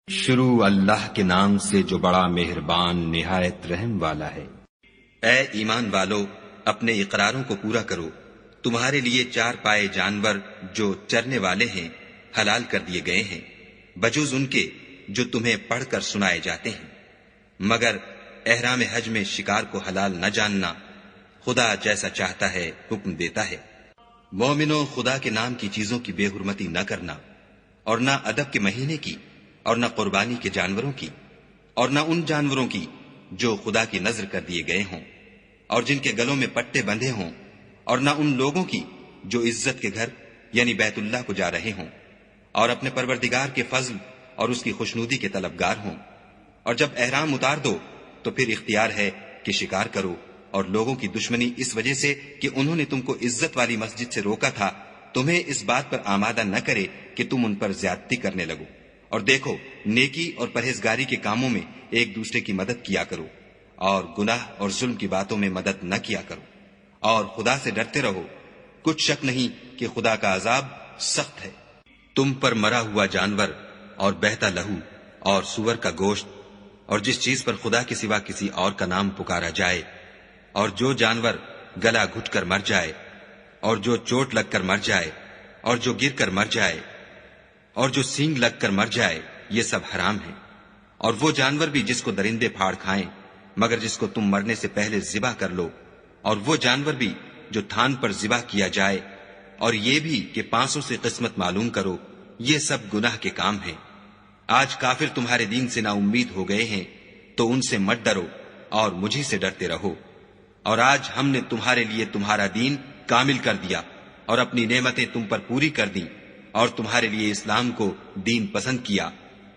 شروع اللہ کے نام سے جو بڑا مہربان نہایت رحم والا ہے۔ اے ایمان والو، اپنے اقراروں کو پورا کرو۔ تمہارے لیے چار پائے جانور جو چرنے والے ہیں حلال کر دیے گئے ہیں، بجوز ان کے جو تمہیں پڑھ کر سنائے جاتے ہیں، مگر احرام حج میں شکار کو حلال نہ جاننا۔ خدا جیسا چاہتا ہے حکم دیتا ہے۔ مومنو، خدا کے نام کی چیزوں کی بے حرمتی نہ کرنا، اور نہ ادب کے مہینے کی، اور نہ قربانی کے جانوروں کی، اور نہ ان جانوروں کی جو خدا کی نذر کر دیے گئے ہوں اور جن کے گلوں میں پٹے بندھے ہوں، اور نہ ان لوگوں کی جو عزت کے گھر یعنی بیت اللہ کو جا رہے ہوں اور اپنے پروردگار کے فضل اور اس کی خوشنودی کے طلبگار ہوں۔ اور جب احرام اتار دو تو پھر اختیار ہے کہ شکار کرو، اور لوگوں کی دشمنی اس وجہ سے کہ انہوں نے تم کو عزت والی مسجد سے روکا تھا تمہیں اس بات پر آمادہ نہ کرے کہ تم ان پر زیادتی کرنے لگو۔ اور دیکھو، نیکی اور پرہیزگاری کے کاموں میں ایک دوسرے کی مدد کیا کرو، اور گناہ اور ظلم کی باتوں میں مدد نہ کیا کرو، اور خدا سے ڈرتے رہو۔ کچھ شک نہیں کہ خدا کا عذاب سخت ہے۔ تم پر مرا ہوا جانور اور بہتا لہو اور سور کا گوشت اور جس چیز پر خدا کے سوا کسی اور کا نام پکارا جائے، اور جو جانور گلا گھٹ کر مر جائے، اور جو چوٹ لگ کر مر جائے، اور جو گر کر مر جائے، اور جو سینگ لگ کر مر جائے، یہ سب حرام ہیں۔ اور وہ جانور بھی جس کو درندے پھاڑ کھائیں، مگر جس کو تم مرنے سے پہلے ذبح کر لو، اور وہ جانور بھی جو تھان پر ذبح کیا جائے، اور یہ بھی کہ پانسوں سے قسمت معلوم کرو، یہ سب گناہ کے کام ہیں۔ آج کافر تمہارے دین سے نا امید ہو گئے ہیں تو ان سے مت ڈرو اور مجھی سے ڈرتے رہو۔ اور آج ہم نے تمہارے لیے تمہارا دین کامل کر دیا اور اپنی نعمتیں تم پر پوری کر دیں، اور تمہارے لیے اسلام کو دین پسند کیا۔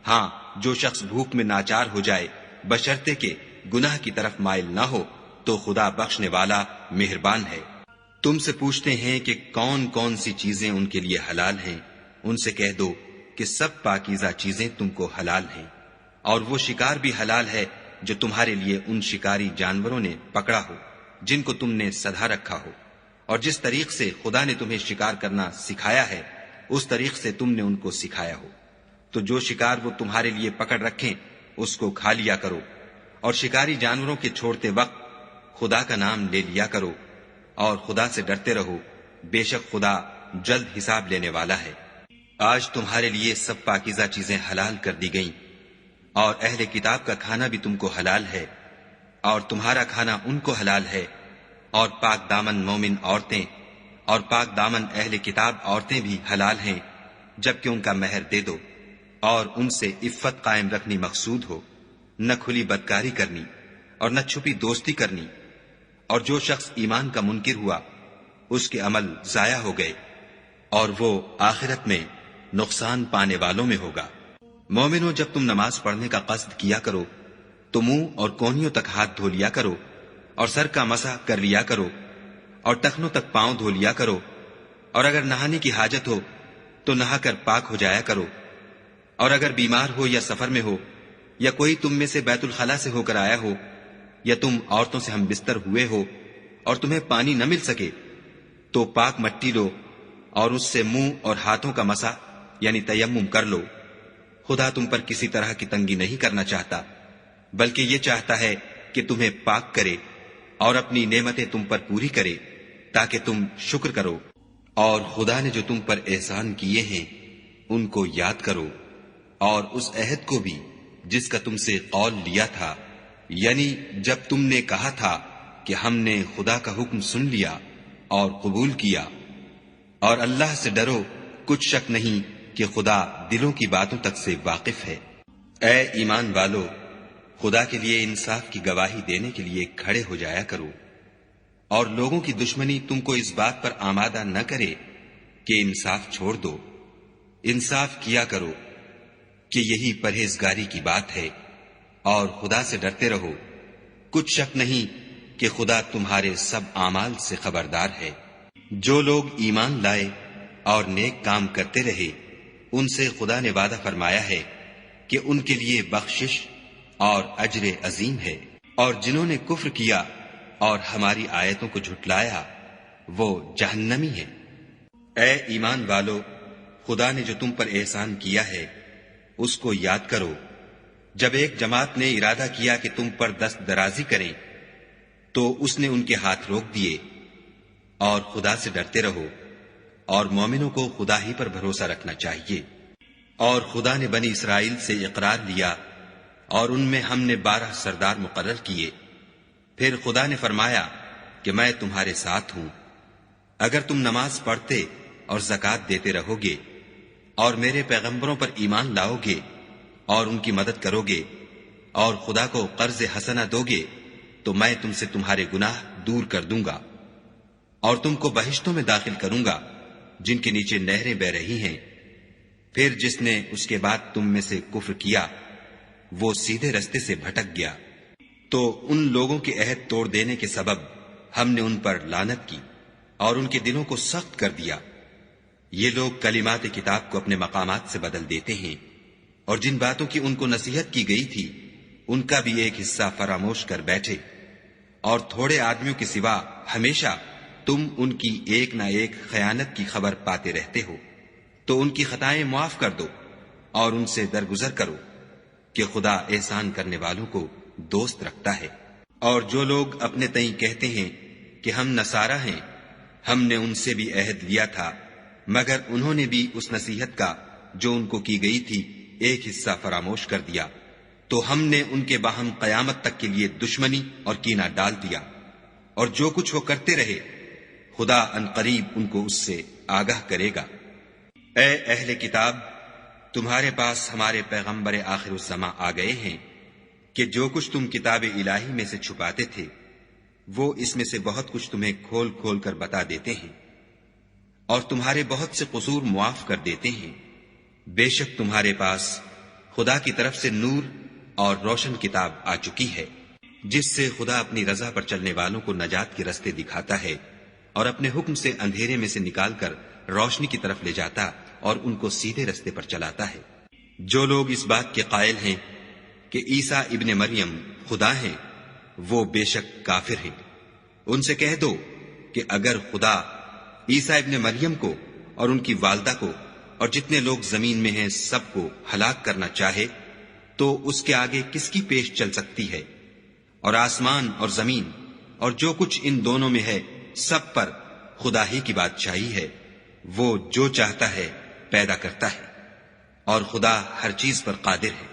ہاں، جو شخص بھوک میں ناچار ہو جائے بشرطے کہ گناہ کی طرف مائل نہ ہو تو خدا بخشنے والا مہربان ہے۔ تم سے پوچھتے ہیں کہ کون کون سی چیزیں ان کے لیے حلال ہیں، ان سے کہہ دو کہ سب پاکیزہ چیزیں تم کو حلال ہیں، اور وہ شکار بھی حلال ہے جو تمہارے لیے ان شکاری جانوروں نے پکڑا ہو جن کو تم نے سدھا رکھا ہو، اور جس طریق سے خدا نے تمہیں شکار کرنا سکھایا ہے اس طریق سے تم نے ان کو سکھایا ہو۔ تو جو شکار وہ تمہارے لیے پکڑ رکھیں اس کو کھا لیا کرو، اور شکاری جانوروں کے چھوڑتے وقت خدا کا نام لے لیا کرو، اور خدا سے ڈرتے رہو، بے شک خدا جلد حساب لینے والا ہے۔ آج تمہارے لیے سب پاکیزہ چیزیں حلال کر دی گئیں، اور اہل کتاب کا کھانا بھی تم کو حلال ہے، اور تمہارا کھانا ان کو حلال ہے، اور پاک دامن مومن عورتیں اور پاک دامن اہل کتاب عورتیں بھی حلال ہیں جبکہ ان کا مہر دے دو، اور ان سے عفت قائم رکھنی مقصود ہو، نہ کھلی بدکاری کرنی اور نہ چھپی دوستی کرنی۔ اور جو شخص ایمان کا منکر ہوا اس کے عمل ضائع ہو گئے، اور وہ آخرت میں نقصان پانے والوں میں ہوگا۔ مومنو، جب تم نماز پڑھنے کا قصد کیا کرو تو منہ اور کونیوں تک ہاتھ دھو لیا کرو، اور سر کا مسح کر لیا کرو، اور ٹخنوں تک پاؤں دھو لیا کرو، اور اگر نہانے کی حاجت ہو تو نہا کر پاک ہو جایا کرو، اور اگر بیمار ہو یا سفر میں ہو یا کوئی تم میں سے بیت الخلا سے ہو کر آیا ہو، یا تم عورتوں سے ہم بستر ہوئے ہو اور تمہیں پانی نہ مل سکے تو پاک مٹی لو اور اس سے منہ اور ہاتھوں کا مسح یعنی تیمم کر لو۔ خدا تم پر کسی طرح کی تنگی نہیں کرنا چاہتا، بلکہ یہ چاہتا ہے کہ تمہیں پاک کرے اور اپنی نعمتیں تم پر پوری کرے تاکہ تم شکر کرو۔ اور خدا نے جو تم پر احسان کیے ہیں ان کو یاد کرو، اور اس عہد کو بھی جس کا تم سے قول لیا تھا، یعنی جب تم نے کہا تھا کہ ہم نے خدا کا حکم سن لیا اور قبول کیا۔ اور اللہ سے ڈرو، کچھ شک نہیں کہ خدا دلوں کی باتوں تک سے واقف ہے۔ اے ایمان والو، خدا کے لیے انصاف کی گواہی دینے کے لیے کھڑے ہو جایا کرو، اور لوگوں کی دشمنی تم کو اس بات پر آمادہ نہ کرے کہ انصاف چھوڑ دو۔ انصاف کیا کرو کہ یہی پرہیزگاری کی بات ہے، اور خدا سے ڈرتے رہو۔ کچھ شک نہیں کہ خدا تمہارے سب اعمال سے خبردار ہے۔ جو لوگ ایمان لائے اور نیک کام کرتے رہے ان سے خدا نے وعدہ فرمایا ہے کہ ان کے لیے بخشش اور اجر عظیم ہے، اور جنہوں نے کفر کیا اور ہماری آیتوں کو جھٹلایا وہ جہنمی ہیں۔ اے ایمان والو، خدا نے جو تم پر احسان کیا ہے اس کو یاد کرو جب ایک جماعت نے ارادہ کیا کہ تم پر دست درازی کریں تو اس نے ان کے ہاتھ روک دیے. اور خدا سے ڈرتے رہو اور مومنوں کو خدا ہی پر بھروسہ رکھنا چاہیے. اور خدا نے بنی اسرائیل سے اقرار لیا اور ان میں ہم نے 12 سردار مقرر کیے. پھر خدا نے فرمایا کہ میں تمہارے ساتھ ہوں. اگر تم نماز پڑھتے اور زکوٰۃ دیتے رہو گے اور میرے پیغمبروں پر ایمان لاؤ گے اور ان کی مدد کرو گے اور خدا کو قرض حسنہ دو گے تو میں تم سے تمہارے گناہ دور کر دوں گا اور تم کو بہشتوں میں داخل کروں گا جن کے نیچے نہریں بہ رہی ہیں. پھر جس نے اس کے بعد تم میں سے کفر کیا وہ سیدھے رستے سے بھٹک گیا. تو ان لوگوں کے عہد توڑ دینے کے سبب ہم نے ان پر لعنت کی اور ان کے دلوں کو سخت کر دیا. یہ لوگ کلمات کتاب کو اپنے مقامات سے بدل دیتے ہیں اور جن باتوں کی ان کو نصیحت کی گئی تھی ان کا بھی ایک حصہ فراموش کر بیٹھے. اور تھوڑے آدمیوں کے سوا ہمیشہ تم ان کی ایک نہ ایک خیانت کی خبر پاتے رہتے ہو. تو ان کی خطائیں معاف کر دو اور ان سے درگزر کرو کہ خدا احسان کرنے والوں کو دوست رکھتا ہے. اور جو لوگ اپنے تئیں کہتے ہیں کہ ہم نصارہ ہیں ہم نے ان سے بھی عہد لیا تھا مگر انہوں نے بھی اس نصیحت کا جو ان کو کی گئی تھی ایک حصہ فراموش کر دیا. تو ہم نے ان کے باہم قیامت تک کے لیے دشمنی اور کینہ ڈال دیا. اور جو کچھ وہ کرتے رہے خدا عنقریب ان کو اس سے آگاہ کرے گا. اے اہل کتاب تمہارے پاس ہمارے پیغمبر آخر الزماں آ گئے ہیں کہ جو کچھ تم کتاب الہی میں سے چھپاتے تھے وہ اس میں سے بہت کچھ تمہیں کھول کھول کر بتا دیتے ہیں اور تمہارے بہت سے قصور معاف کر دیتے ہیں. بے شک تمہارے پاس خدا کی طرف سے نور اور روشن کتاب آ چکی ہے جس سے خدا اپنی رضا پر چلنے والوں کو نجات کے رستے دکھاتا ہے اور اپنے حکم سے اندھیرے میں سے نکال کر روشنی کی طرف لے جاتا اور ان کو سیدھے رستے پر چلاتا ہے. جو لوگ اس بات کے قائل ہیں کہ عیسیٰ ابن مریم خدا ہیں وہ بے شک کافر ہیں. ان سے کہہ دو کہ اگر خدا عیسیٰ ابن مریم کو اور ان کی والدہ کو اور جتنے لوگ زمین میں ہیں سب کو ہلاک کرنا چاہے تو اس کے آگے کس کی پیش چل سکتی ہے؟ اور آسمان اور زمین اور جو کچھ ان دونوں میں ہے سب پر خدا ہی کی بادشاہی ہے. وہ جو چاہتا ہے پیدا کرتا ہے اور خدا ہر چیز پر قادر ہے.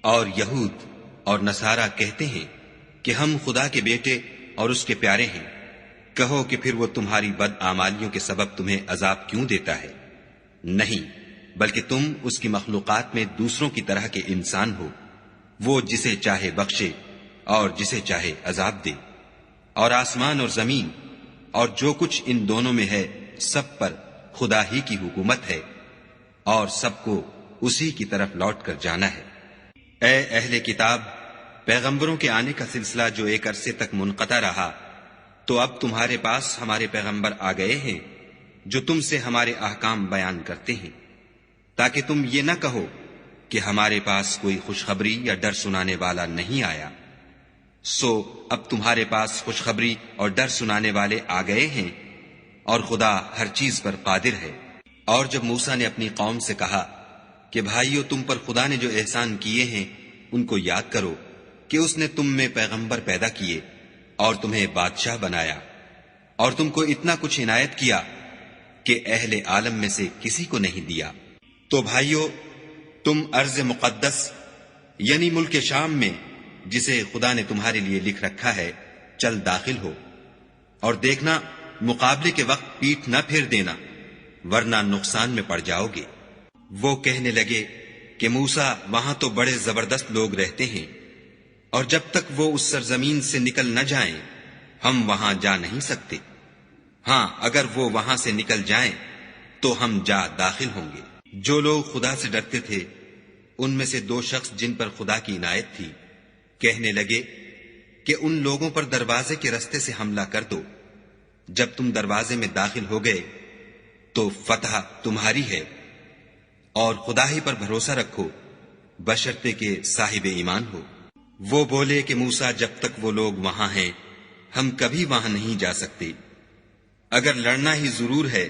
اور یہود اور نصارہ کہتے ہیں کہ ہم خدا کے بیٹے اور اس کے پیارے ہیں. کہو کہ پھر وہ تمہاری بد اعمالیوں کے سبب تمہیں عذاب کیوں دیتا ہے؟ نہیں بلکہ تم اس کی مخلوقات میں دوسروں کی طرح کے انسان ہو. وہ جسے چاہے بخشے اور جسے چاہے عذاب دے. اور آسمان اور زمین اور جو کچھ ان دونوں میں ہے سب پر خدا ہی کی حکومت ہے اور سب کو اسی کی طرف لوٹ کر جانا ہے. اے اہل کتاب پیغمبروں کے آنے کا سلسلہ جو ایک عرصے تک منقطع رہا تو اب تمہارے پاس ہمارے پیغمبر آ گئے ہیں جو تم سے ہمارے احکام بیان کرتے ہیں تاکہ تم یہ نہ کہو کہ ہمارے پاس کوئی خوشخبری یا ڈر سنانے والا نہیں آیا. سو اب تمہارے پاس خوشخبری اور ڈر سنانے والے آ گئے ہیں اور خدا ہر چیز پر قادر ہے. اور جب موسیٰ نے اپنی قوم سے کہا کہ بھائیو تم پر خدا نے جو احسان کیے ہیں ان کو یاد کرو کہ اس نے تم میں پیغمبر پیدا کیے اور تمہیں بادشاہ بنایا اور تم کو اتنا کچھ عنایت کیا کہ اہل عالم میں سے کسی کو نہیں دیا. تو بھائیو تم ارض مقدس یعنی ملک شام میں جسے خدا نے تمہارے لیے لکھ رکھا ہے چل داخل ہو اور دیکھنا مقابلے کے وقت پیٹھ نہ پھیر دینا ورنہ نقصان میں پڑ جاؤ گے. وہ کہنے لگے کہ موسیٰ وہاں تو بڑے زبردست لوگ رہتے ہیں اور جب تک وہ اس سرزمین سے نکل نہ جائیں ہم وہاں جا نہیں سکتے. ہاں اگر وہ وہاں سے نکل جائیں تو ہم جا داخل ہوں گے. جو لوگ خدا سے ڈرتے تھے ان میں سے 2 شخص جن پر خدا کی عنایت تھی کہنے لگے کہ ان لوگوں پر دروازے کے رستے سے حملہ کر دو. جب تم دروازے میں داخل ہو گئے تو فتح تمہاری ہے اور خدا ہی پر بھروسہ رکھو بشرطے کہ صاحب ایمان ہو. وہ بولے کہ موسیٰ جب تک وہ لوگ وہاں ہیں ہم کبھی وہاں نہیں جا سکتے. اگر لڑنا ہی ضرور ہے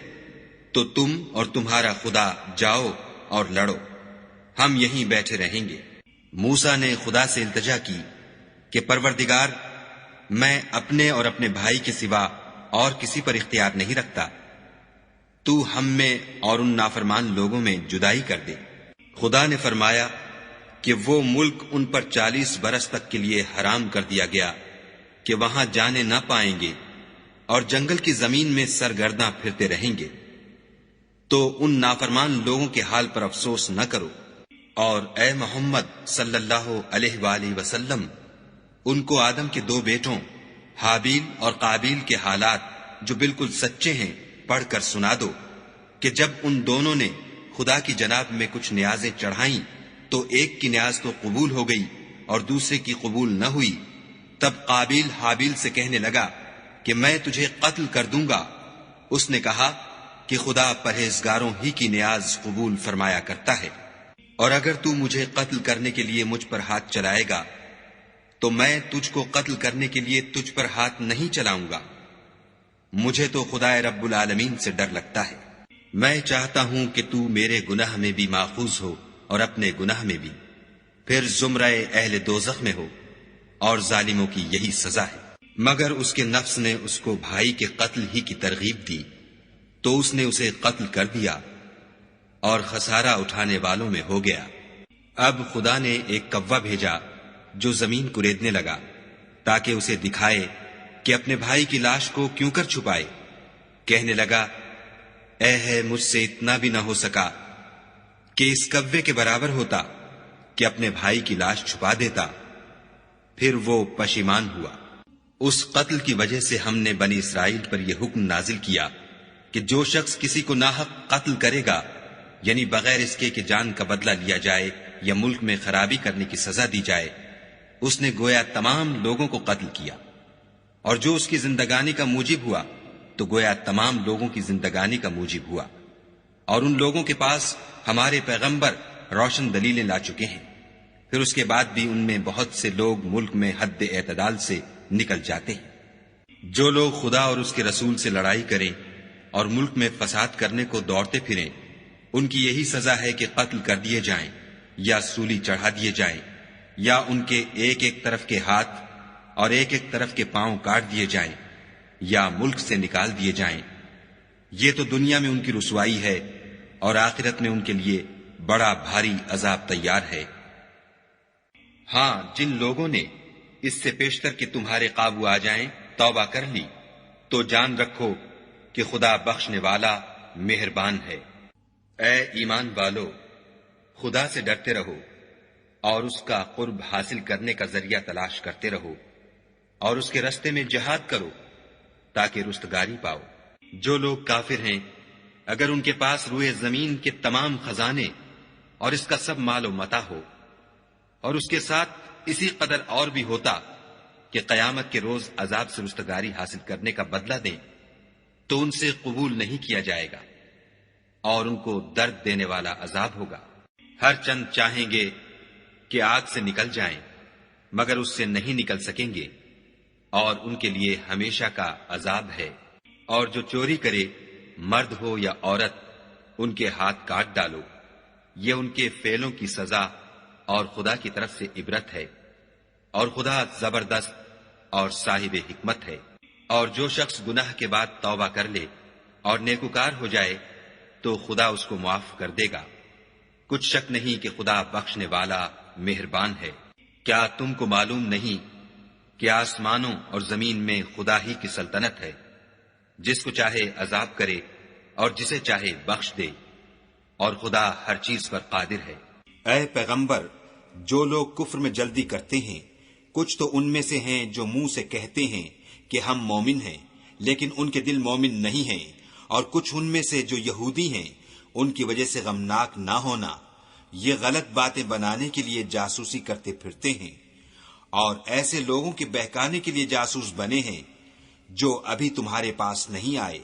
تو تم اور تمہارا خدا جاؤ اور لڑو ہم یہیں بیٹھے رہیں گے۔ موسیٰ نے خدا سے التجا کی کہ پروردگار، میں اپنے اور اپنے بھائی کے سوا اور کسی پر اختیار نہیں رکھتا، تو ہم میں اور ان نافرمان لوگوں میں جدائی کر دے۔ خدا نے فرمایا کہ وہ ملک ان پر 40 برس تک کے لیے حرام کر دیا گیا کہ وہاں جانے نہ پائیں گے اور جنگل کی زمین میں سرگرداں پھرتے رہیں گے۔ تو ان نافرمان لوگوں کے حال پر افسوس نہ کرو، اور اے محمد صلی اللہ علیہ وآلہ وسلم، ان کو آدم کے 2 بیٹوں حابیل اور قابیل کے حالات جو بالکل سچے ہیں پڑھ کر سنا دو کہ جب ان دونوں نے خدا کی جناب میں کچھ نیازیں چڑھائیں تو ایک کی نیاز تو قبول ہو گئی اور دوسرے کی قبول نہ ہوئی۔ تب قابیل حابیل سے کہنے لگا کہ میں تجھے قتل کر دوں گا۔ اس نے کہا کہ خدا پرہیزگاروں ہی کی نیاز قبول فرمایا کرتا ہے، اور اگر تو مجھے قتل کرنے کے لیے مجھ پر ہاتھ چلائے گا تو میں تجھ کو قتل کرنے کے لیے تجھ پر ہاتھ نہیں چلاؤں گا۔ مجھے تو خدا رب العالمین سے ڈر لگتا ہے۔ میں چاہتا ہوں کہ تو میرے گناہ میں بھی ماخوذ ہو اور اپنے گناہ میں بھی، پھر زمرہ اہل دوزخ میں ہو، اور ظالموں کی یہی سزا ہے۔ مگر اس کے نفس نے اس کو بھائی کے قتل ہی کی ترغیب دی تو اس نے اسے قتل کر دیا اور خسارہ اٹھانے والوں میں ہو گیا۔ اب خدا نے ایک کوا بھیجا جو زمین کریدنے لگا تاکہ اسے دکھائے کہ اپنے بھائی کی لاش کو کیوں کر چھپائے۔ کہنے لگا، اے ہے مجھ سے اتنا بھی نہ ہو سکا کہ اس کوے کے برابر ہوتا کہ اپنے بھائی کی لاش چھپا دیتا۔ پھر وہ پشیمان ہوا۔ اس قتل کی وجہ سے ہم نے بنی اسرائیل پر یہ حکم نازل کیا کہ جو شخص کسی کو ناحق قتل کرے گا، یعنی بغیر اس کے کہ جان کا بدلہ لیا جائے یا ملک میں خرابی کرنے کی سزا دی جائے، اس نے گویا تمام لوگوں کو قتل کیا، اور جو اس کی زندگانی کا موجب ہوا تو گویا تمام لوگوں کی زندگانی کا موجب ہوا۔ اور ان لوگوں کے پاس ہمارے پیغمبر روشن دلیلیں لا چکے ہیں، پھر اس کے بعد بھی ان میں بہت سے لوگ ملک میں حد اعتدال سے نکل جاتے ہیں۔ جو لوگ خدا اور اس کے رسول سے لڑائی کریں اور ملک میں فساد کرنے کو دوڑتے پھریں، ان کی یہی سزا ہے کہ قتل کر دیے جائیں یا سولی چڑھا دیے جائیں، یا ان کے ایک ایک طرف کے ہاتھ اور ایک ایک طرف کے پاؤں کاٹ دیے جائیں، یا ملک سے نکال دیے جائیں۔ یہ تو دنیا میں ان کی رسوائی ہے، اور آخرت میں ان کے لیے بڑا بھاری عذاب تیار ہے۔ ہاں، جن لوگوں نے اس سے پیشتر کہ تمہارے قابو آ جائیں توبہ کر لی تو جان رکھو کہ خدا بخشنے والا مہربان ہے۔ اے ایمان والو، خدا سے ڈرتے رہو اور اس کا قرب حاصل کرنے کا ذریعہ تلاش کرتے رہو، اور اس کے رستے میں جہاد کرو تاکہ رستگاری پاؤ۔ جو لوگ کافر ہیں، اگر ان کے پاس روئے زمین کے تمام خزانے اور اس کا سب مال و متاع ہو، اور اس کے ساتھ اسی قدر اور بھی ہوتا کہ قیامت کے روز عذاب سے رستگاری حاصل کرنے کا بدلہ دیں، تو ان سے قبول نہیں کیا جائے گا، اور ان کو درد دینے والا عذاب ہوگا۔ ہر چند چاہیں گے کہ آگ سے نکل جائیں، مگر اس سے نہیں نکل سکیں گے، اور ان کے لیے ہمیشہ کا عذاب ہے۔ اور جو چوری کرے، مرد ہو یا عورت، ان کے ہاتھ کاٹ ڈالو۔ یہ ان کے فعلوں کی سزا اور خدا کی طرف سے عبرت ہے، اور خدا زبردست اور صاحب حکمت ہے۔ اور جو شخص گناہ کے بعد توبہ کر لے اور نیکوکار ہو جائے تو خدا اس کو معاف کر دے گا۔ کچھ شک نہیں کہ خدا بخشنے والا مہربان ہے۔ کیا تم کو معلوم نہیں کہ آسمانوں اور زمین میں خدا ہی کی سلطنت ہے، جس کو چاہے عذاب کرے اور جسے چاہے بخش دے، اور خدا ہر چیز پر قادر ہے۔ اے پیغمبر، جو لوگ کفر میں جلدی کرتے ہیں، کچھ تو ان میں سے ہیں جو منہ سے کہتے ہیں کہ ہم مومن ہیں، لیکن ان کے دل مومن نہیں ہیں، اور کچھ ان میں سے جو یہودی ہیں، ان کی وجہ سے غمناک نہ ہونا، یہ غلط باتیں بنانے کے لیے جاسوسی کرتے پھرتے ہیں، اور ایسے لوگوں کے بہکانے کے لیے جاسوس بنے ہیں جو ابھی تمہارے پاس نہیں آئے،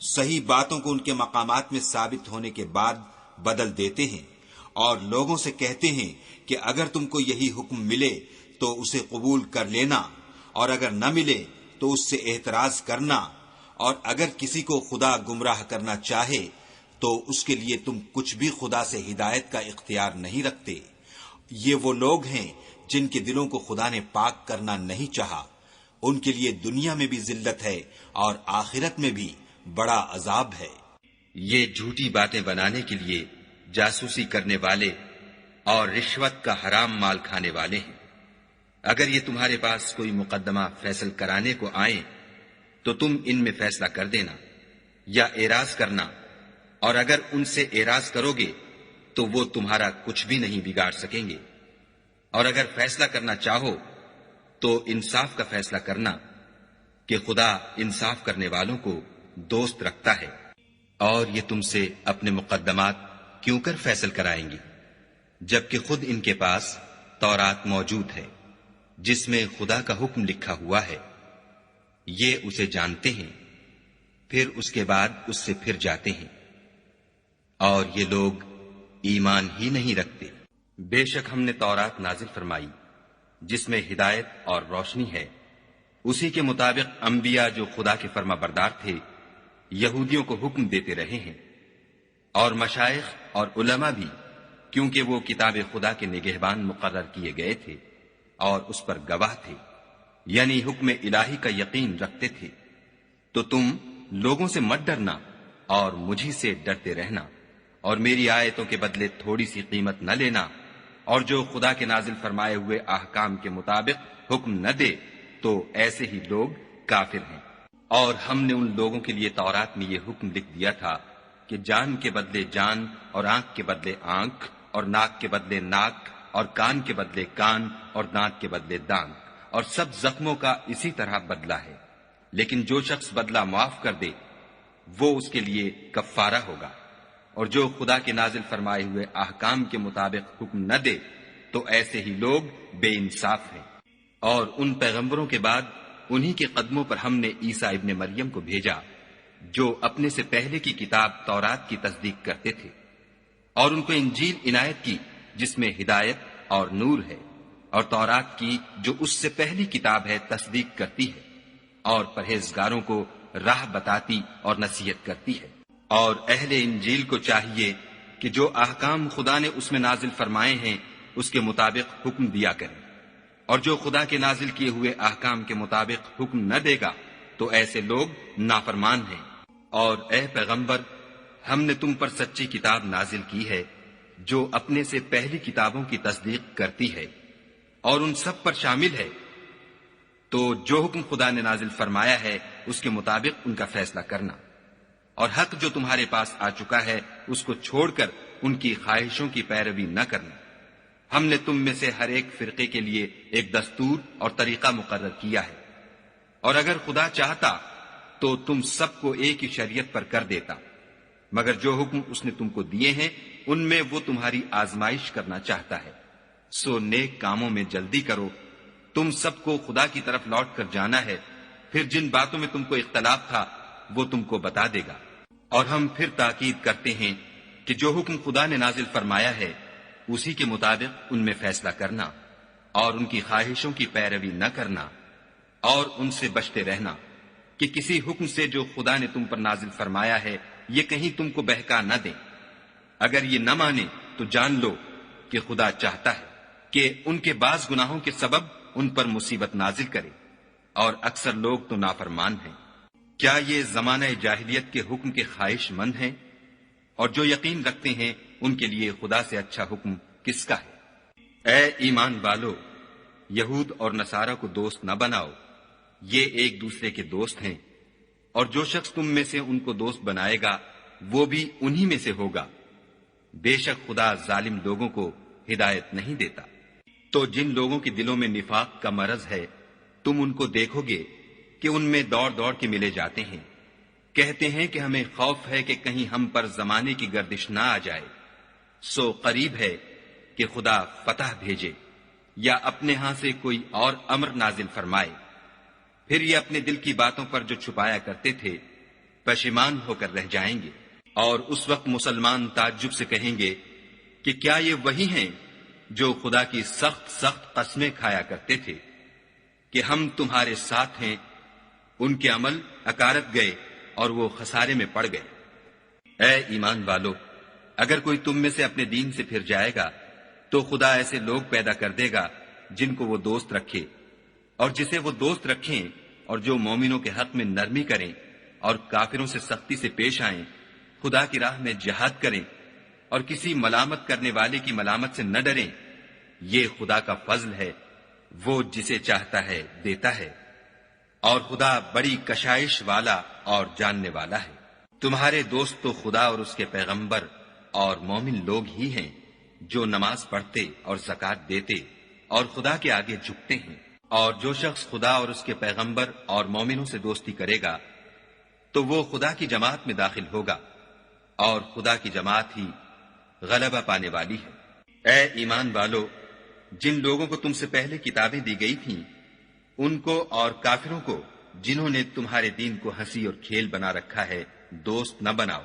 صحیح باتوں کو ان کے مقامات میں ثابت ہونے کے بعد بدل دیتے ہیں، اور لوگوں سے کہتے ہیں کہ اگر تم کو یہی حکم ملے تو اسے قبول کر لینا، اور اگر نہ ملے تو اس سے اعتراض کرنا، اور اگر کسی کو خدا گمراہ کرنا چاہے تو اس کے لیے تم کچھ بھی خدا سے ہدایت کا اختیار نہیں رکھتے۔ یہ وہ لوگ ہیں جن کے دلوں کو خدا نے پاک کرنا نہیں چاہا، ان کے لیے دنیا میں بھی ذلت ہے اور آخرت میں بھی بڑا عذاب ہے۔ یہ جھوٹی باتیں بنانے کے لیے جاسوسی کرنے والے اور رشوت کا حرام مال کھانے والے ہیں۔ اگر یہ تمہارے پاس کوئی مقدمہ فیصل کرانے کو آئیں تو تم ان میں فیصلہ کر دینا یا اعراض کرنا، اور اگر ان سے اعراض کرو گے تو وہ تمہارا کچھ بھی نہیں بگاڑ سکیں گے، اور اگر فیصلہ کرنا چاہو تو انصاف کا فیصلہ کرنا کہ خدا انصاف کرنے والوں کو دوست رکھتا ہے۔ اور یہ تم سے اپنے مقدمات کیوں کر فیصل کرائیں گے جبکہ خود ان کے پاس تورات موجود ہے جس میں خدا کا حکم لکھا ہوا ہے۔ یہ اسے جانتے ہیں، پھر اس کے بعد اس سے پھر جاتے ہیں، اور یہ لوگ ایمان ہی نہیں رکھتے۔ بے شک ہم نے تورات نازل فرمائی جس میں ہدایت اور روشنی ہے، اسی کے مطابق انبیاء جو خدا کے فرما بردار تھے یہودیوں کو حکم دیتے رہے ہیں، اور مشائخ اور علماء بھی، کیونکہ وہ کتاب خدا کے نگہبان مقرر کیے گئے تھے اور اس پر گواہ تھے، یعنی حکم الہی کا یقین رکھتے تھے۔ تو تم لوگوں سے مت ڈرنا اور مجھی سے ڈرتے رہنا، اور میری آیتوں کے بدلے تھوڑی سی قیمت نہ لینا، اور جو خدا کے نازل فرمائے ہوئے احکام کے مطابق حکم نہ دے تو ایسے ہی لوگ کافر ہیں۔ اور ہم نے ان لوگوں کے لیے تورات میں یہ حکم لکھ دیا تھا کہ جان کے بدلے جان، اور آنکھ کے بدلے آنکھ، اور ناک کے بدلے ناک، اور کان کے بدلے کان، اور دانت کے بدلے دانت، اور سب زخموں کا اسی طرح بدلہ ہے، لیکن جو شخص بدلہ معاف کر دے وہ اس کے لیے کفارہ ہوگا، اور جو خدا کے نازل فرمائے ہوئے احکام کے مطابق حکم نہ دے تو ایسے ہی لوگ بے انصاف ہیں۔ اور ان پیغمبروں کے بعد انہی کے قدموں پر ہم نے عیسیٰ ابن مریم کو بھیجا جو اپنے سے پہلے کی کتاب تورات کی تصدیق کرتے تھے، اور ان کو انجیل عنایت کی جس میں ہدایت اور نور ہے، اور تورات کی جو اس سے پہلی کتاب ہے تصدیق کرتی ہے، اور پرہیزگاروں کو راہ بتاتی اور نصیحت کرتی ہے۔ اور اہل انجیل کو چاہیے کہ جو احکام خدا نے اس میں نازل فرمائے ہیں اس کے مطابق حکم دیا کریں، اور جو خدا کے نازل کیے ہوئے احکام کے مطابق حکم نہ دے گا تو ایسے لوگ نافرمان ہیں۔ اور اے پیغمبر، ہم نے تم پر سچی کتاب نازل کی ہے جو اپنے سے پہلی کتابوں کی تصدیق کرتی ہے اور ان سب پر شامل ہے، تو جو حکم خدا نے نازل فرمایا ہے اس کے مطابق ان کا فیصلہ کرنا، اور حق جو تمہارے پاس آ چکا ہے اس کو چھوڑ کر ان کی خواہشوں کی پیروی نہ کرنا۔ ہم نے تم میں سے ہر ایک فرقے کے لیے ایک دستور اور طریقہ مقرر کیا ہے، اور اگر خدا چاہتا تو تم سب کو ایک ہی شریعت پر کر دیتا، مگر جو حکم اس نے تم کو دیے ہیں ان میں وہ تمہاری آزمائش کرنا چاہتا ہے۔ سو نیک کاموں میں جلدی کرو، تم سب کو خدا کی طرف لوٹ کر جانا ہے، پھر جن باتوں میں تم کو اختلاف تھا وہ تم کو بتا دے گا۔ اور ہم پھر تاکید کرتے ہیں کہ جو حکم خدا نے نازل فرمایا ہے اسی کے مطابق ان میں فیصلہ کرنا، اور ان کی خواہشوں کی پیروی نہ کرنا، اور ان سے بچتے رہنا کہ کسی حکم سے جو خدا نے تم پر نازل فرمایا ہے یہ کہیں تم کو بہکا نہ دیں۔ اگر یہ نہ مانے تو جان لو کہ خدا چاہتا ہے کہ ان کے بعض گناہوں کے سبب ان پر مصیبت نازل کرے، اور اکثر لوگ تو نافرمان ہیں۔ کیا یہ زمانہ جاہلیت کے حکم کے خواہش مند ہیں؟ اور جو یقین رکھتے ہیں ان کے لیے خدا سے اچھا حکم کس کا ہے؟ اے ایمان والو، یہود اور نصارہ کو دوست نہ بناؤ، یہ ایک دوسرے کے دوست ہیں، اور جو شخص تم میں سے ان کو دوست بنائے گا وہ بھی انہی میں سے ہوگا۔ بے شک خدا ظالم لوگوں کو ہدایت نہیں دیتا۔ تو جن لوگوں کے دلوں میں نفاق کا مرض ہے تم ان کو دیکھو گے کہ ان میں دوڑ دوڑ کے ملے جاتے ہیں، کہتے ہیں کہ ہمیں خوف ہے کہ کہیں ہم پر زمانے کی گردش نہ آ جائے۔ سو قریب ہے کہ خدا فتح بھیجے یا اپنے ہاں سے کوئی اور امر نازل فرمائے، پھر یہ اپنے دل کی باتوں پر جو چھپایا کرتے تھے پشیمان ہو کر رہ جائیں گے۔ اور اس وقت مسلمان تعجب سے کہیں گے کہ کیا یہ وہی ہیں جو خدا کی سخت سخت قسمیں کھایا کرتے تھے کہ ہم تمہارے ساتھ ہیں؟ ان کے عمل اکارت گئے اور وہ خسارے میں پڑ گئے۔ اے ایمان والو، اگر کوئی تم میں سے اپنے دین سے پھر جائے گا تو خدا ایسے لوگ پیدا کر دے گا جن کو وہ دوست رکھے اور جسے وہ دوست رکھیں، اور جو مومنوں کے حق میں نرمی کریں اور کافروں سے سختی سے پیش آئیں، خدا کی راہ میں جہاد کریں اور کسی ملامت کرنے والے کی ملامت سے نہ ڈریں۔ یہ خدا کا فضل ہے، وہ جسے چاہتا ہے دیتا ہے، اور خدا بڑی کشائش والا اور جاننے والا ہے۔ تمہارے دوست تو خدا اور اس کے پیغمبر اور مومن لوگ ہی ہیں جو نماز پڑھتے اور زکوٰۃ دیتے اور خدا کے آگے جھکتے ہیں، اور جو شخص خدا اور اس کے پیغمبر اور مومنوں سے دوستی کرے گا تو وہ خدا کی جماعت میں داخل ہوگا، اور خدا کی جماعت ہی غلبہ پانے والی ہے۔ اے ایمان والو، جن لوگوں کو تم سے پہلے کتابیں دی گئی تھیں ان کو اور کافروں کو جنہوں نے تمہارے دین کو ہنسی اور کھیل بنا رکھا ہے دوست نہ بناؤ،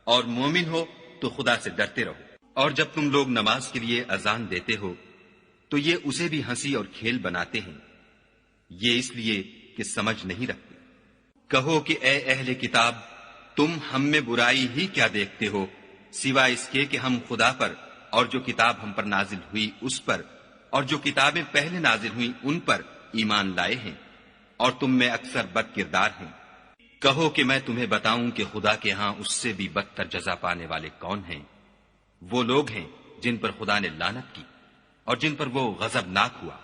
اور مومن ہو تو خدا سے ڈرتے رہو۔ اور جب تم لوگ نماز کے لیے اذان دیتے ہو تو یہ اسے بھی ہنسی اور کھیل بناتے ہیں، یہ اس لیے کہ سمجھ نہیں رکھتے۔ کہو کہ اے اہل کتاب، تم ہم میں برائی ہی کیا دیکھتے ہو سوائے اس کے کہ ہم خدا پر اور جو کتاب ہم پر نازل ہوئی اس پر اور جو کتابیں پہلے نازل ہوئیں ان پر ایمان لائے ہیں، اور تم میں اکثر بد کردار ہیں۔ کہو کہ میں تمہیں بتاؤں کہ خدا کے ہاں اس سے بھی بدتر جزا پانے والے کون ہیں؟ وہ لوگ ہیں جن پر خدا نے لعنت کی اور جن پر وہ غضبناک ہوا،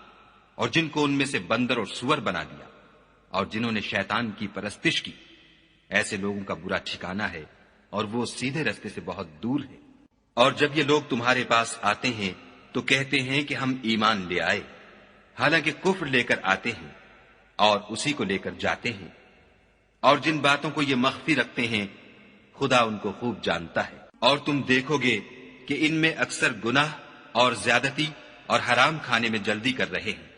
اور جن کو ان میں سے بندر اور سور بنا دیا، اور جنہوں نے شیطان کی پرستش کی۔ ایسے لوگوں کا برا ٹھکانہ ہے اور وہ سیدھے رستے سے بہت دور ہے۔ اور جب یہ لوگ تمہارے پاس آتے ہیں تو کہتے ہیں کہ ہم ایمان لے آئے، حالانکہ کفر لے کر آتے ہیں اور اسی کو لے کر جاتے ہیں، اور جن باتوں کو یہ مخفی رکھتے ہیں خدا ان کو خوب جانتا ہے۔ اور تم دیکھو گے کہ ان میں اکثر گناہ اور زیادتی اور حرام کھانے میں جلدی کر رہے ہیں۔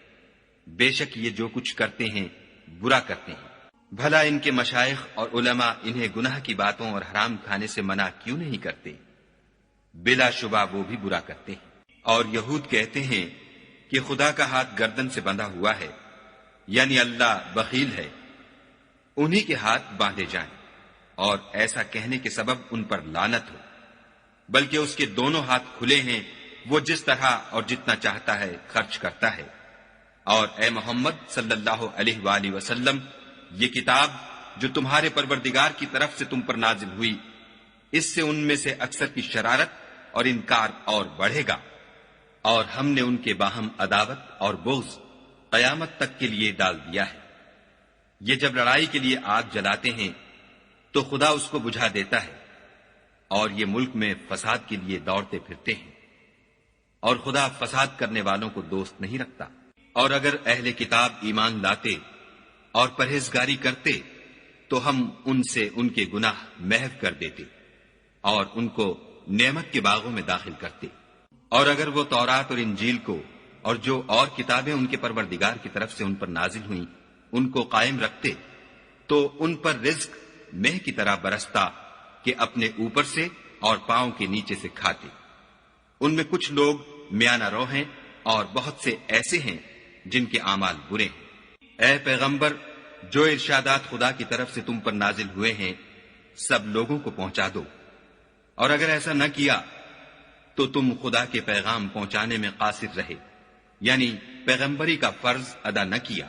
بے شک یہ جو کچھ کرتے ہیں برا کرتے ہیں۔ بھلا ان کے مشائخ اور علماء انہیں گناہ کی باتوں اور حرام کھانے سے منع کیوں نہیں کرتے؟ بلا شبہ وہ بھی برا کرتے ہیں۔ اور یہود کہتے ہیں کہ خدا کا ہاتھ گردن سے بندھا ہوا ہے، یعنی اللہ بخیل ہے، انہی کے ہاتھ باندھے جائیں، اور ایسا کہنے کے سبب ان پر لعنت ہو، بلکہ اس کے دونوں ہاتھ کھلے ہیں، وہ جس طرح اور جتنا چاہتا ہے خرچ کرتا ہے۔ اور اے محمد صلی اللہ علیہ وآلہ وسلم، یہ کتاب جو تمہارے پروردگار کی طرف سے تم پر نازل ہوئی، اس سے ان میں سے اکثر کی شرارت اور انکار اور بڑھے گا، اور ہم نے ان کے باہم عداوت اور بغض قیامت تک کے لیے ڈال دیا ہے۔ یہ جب لڑائی کے لیے آگ جلاتے ہیں تو خدا اس کو بجھا دیتا ہے، اور یہ ملک میں فساد کے لیے دوڑتے پھرتے ہیں، اور خدا فساد کرنے والوں کو دوست نہیں رکھتا۔ اور اگر اہل کتاب ایمان لاتے اور پرہیزگاری کرتے تو ہم ان سے ان کے گناہ محو کر دیتے اور ان کو نعمت کے باغوں میں داخل کرتے۔ اور اگر وہ تورات اور انجیل کو اور جو اور کتابیں ان کے پروردگار کی طرف سے ان پر نازل ہوئیں ان کو قائم رکھتے تو ان پر رزق مہ کی طرح برستا کہ اپنے اوپر سے اور پاؤں کے نیچے سے کھاتے۔ ان میں کچھ لوگ میانہ رو ہیں اور بہت سے ایسے ہیں جن کے اعمال برے ہیں۔ اے پیغمبر، جو ارشادات خدا کی طرف سے تم پر نازل ہوئے ہیں سب لوگوں کو پہنچا دو، اور اگر ایسا نہ کیا تو تم خدا کے پیغام پہنچانے میں قاصر رہے، یعنی پیغمبری کا فرض ادا نہ کیا،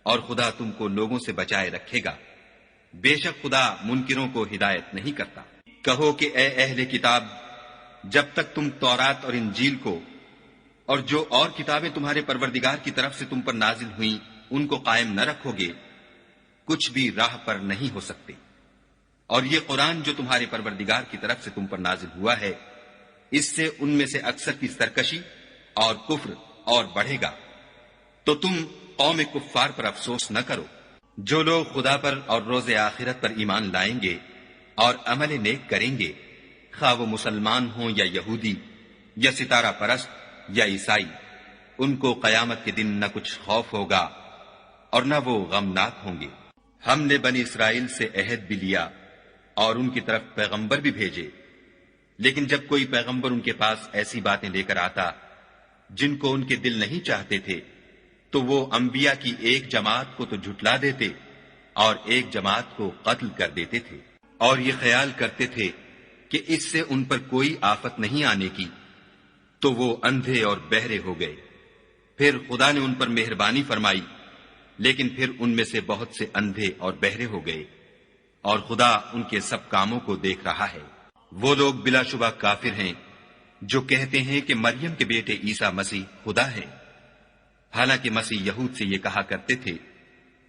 اور خدا تم کو لوگوں سے بچائے رکھے گا۔ بے شک خدا منکروں کو ہدایت نہیں کرتا۔ کہو کہ اے اہل کتاب، جب تک تم تورات اور انجیل کو اور جو اور کتابیں تمہارے پروردگار کی طرف سے تم پر نازل ہوئیں ان کو قائم نہ رکھو گے کچھ بھی راہ پر نہیں ہو سکتے۔ اور یہ قرآن جو تمہارے پروردگار کی طرف سے تم پر نازل ہوا ہے اس سے ان میں سے اکثر کی سرکشی اور کفر اور بڑھے گا، تو تم قوم کفار پر افسوس نہ کرو۔ جو لوگ خدا پر اور روز آخرت پر ایمان لائیں گے اور عمل نیک کریں گے، خواہ وہ مسلمان ہوں یا یہودی یا ستارہ پرست یا عیسائی، ان کو قیامت کے دن نہ کچھ خوف ہوگا اور نہ وہ غمناک ہوں گے۔ ہم نے بنی اسرائیل سے عہد بھی لیا اور ان کی طرف پیغمبر بھی بھیجے، لیکن جب کوئی پیغمبر ان کے پاس ایسی باتیں لے کر آتا جن کو ان کے دل نہیں چاہتے تھے تو وہ انبیاء کی ایک جماعت کو تو جھٹلا دیتے اور ایک جماعت کو قتل کر دیتے تھے۔ اور یہ خیال کرتے تھے کہ اس سے ان پر کوئی آفت نہیں آنے کی، تو وہ اندھے اور بہرے ہو گئے۔ پھر خدا نے ان پر مہربانی فرمائی، لیکن پھر ان میں سے بہت سے اندھے اور بہرے ہو گئے، اور خدا ان کے سب کاموں کو دیکھ رہا ہے۔ وہ لوگ بلا شبہ کافر ہیں جو کہتے ہیں کہ مریم کے بیٹے عیسیٰ مسیح خدا ہے، حالانکہ مسیح یہود سے یہ کہا کرتے تھے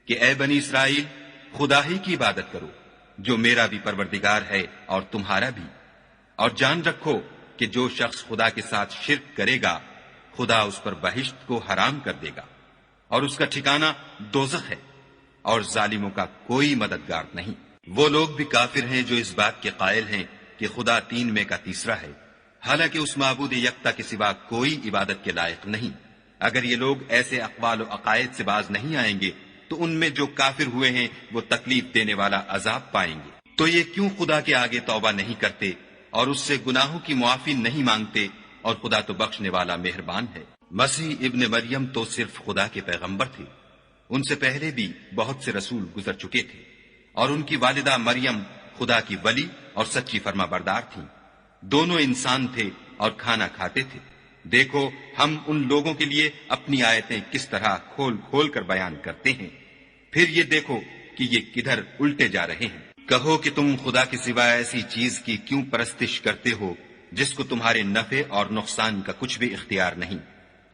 کہ اے بنی اسرائیل، خدا ہی کی عبادت کرو جو میرا بھی پروردگار ہے اور تمہارا بھی، اور جان رکھو کہ جو شخص خدا کے ساتھ شرک کرے گا خدا اس پر بہشت کو حرام کر دے گا، اور اس کا ٹھکانہ دوزخ ہے، اور ظالموں کا کوئی مددگار نہیں۔ وہ لوگ بھی کافر ہیں جو اس بات کے قائل ہیں کہ خدا تین میں کا تیسرا ہے، حالانکہ اس معبود یکتا کے سوا کوئی عبادت کے لائق نہیں۔ اگر یہ لوگ ایسے اقوال و عقائد سے باز نہیں آئیں گے تو ان میں جو کافر ہوئے ہیں وہ تکلیف دینے والا عذاب پائیں گے۔ تو یہ کیوں خدا کے آگے توبہ نہیں کرتے اور اس سے گناہوں کی معافی نہیں مانگتے، اور خدا تو بخشنے والا مہربان ہے۔ مسیح ابن مریم تو صرف خدا کے پیغمبر تھے، ان سے پہلے بھی بہت سے رسول گزر چکے تھے، اور ان کی والدہ مریم خدا کی ولی اور سچی فرما بردار تھیں۔ دونوں انسان تھے اور کھانا کھاتے تھے۔ دیکھو ہم ان لوگوں کے لیے اپنی آیتیں کس طرح کھول کھول کر بیان کرتے ہیں، پھر یہ دیکھو کہ یہ کدھر الٹے جا رہے ہیں۔ کہو کہ تم خدا کے سوا ایسی چیز کی کیوں پرستش کرتے ہو جس کو تمہارے نفع اور نقصان کا کچھ بھی اختیار نہیں،